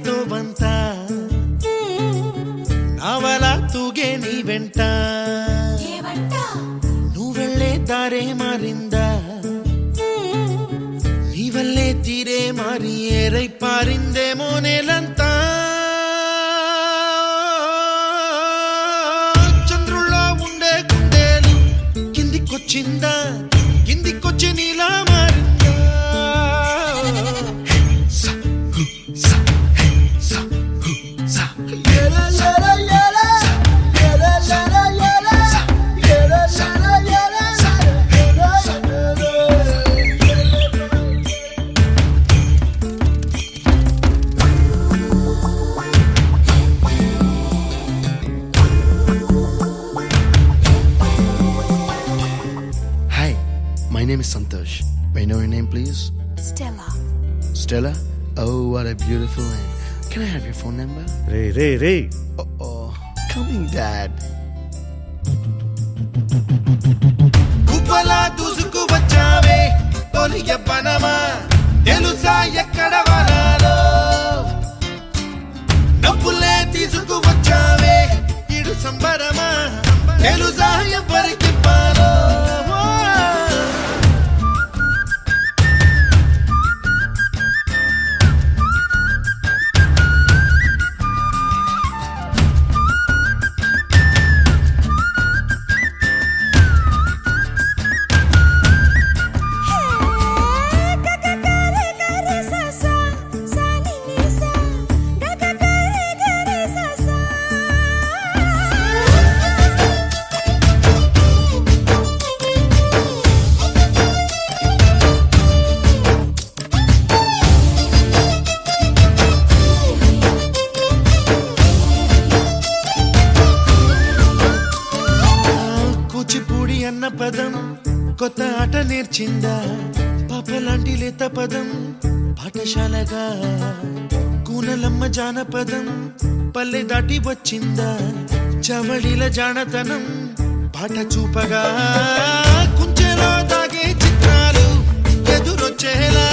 ఎంతో వంత నావల తూగే నీ వెంట నువ్వెళ్ళే దారే మారిందా నీ వల్లే తీరే మారి ఏరై పారిందేమో నేలంతా చంద్రుల్లో ఉండే గుండెలు కిందికొచ్చిందా కిందికొచ్చి నీలా మారిందా My name is Santosh. May I know your name, please? Stella. Stella? Oh, what a beautiful name. Can I have your phone number? Ray Oh, coming, Dad. కుప్పలా దూసుకు వచ్చావే తొలి యవ్వనమా తెలుసా ఎక్కడ వనాలో నవ్వులే తీసుకు వచ్చావే ఇడు సంబరమా తెలుసా ఎవరికి పాలో కూచిపూడి అన్న పదం కొత్త ఆట నేర్చిందా పాపలాంటి లేత పదం పాఠశాలగా కూనలమ్మ జానపదం పల్లె దాటి వచ్చిందా చవళిల జానతనం పాట చూపగా కుంచెలో దాగే చిత్రాలు ఎదురొచ్చేలా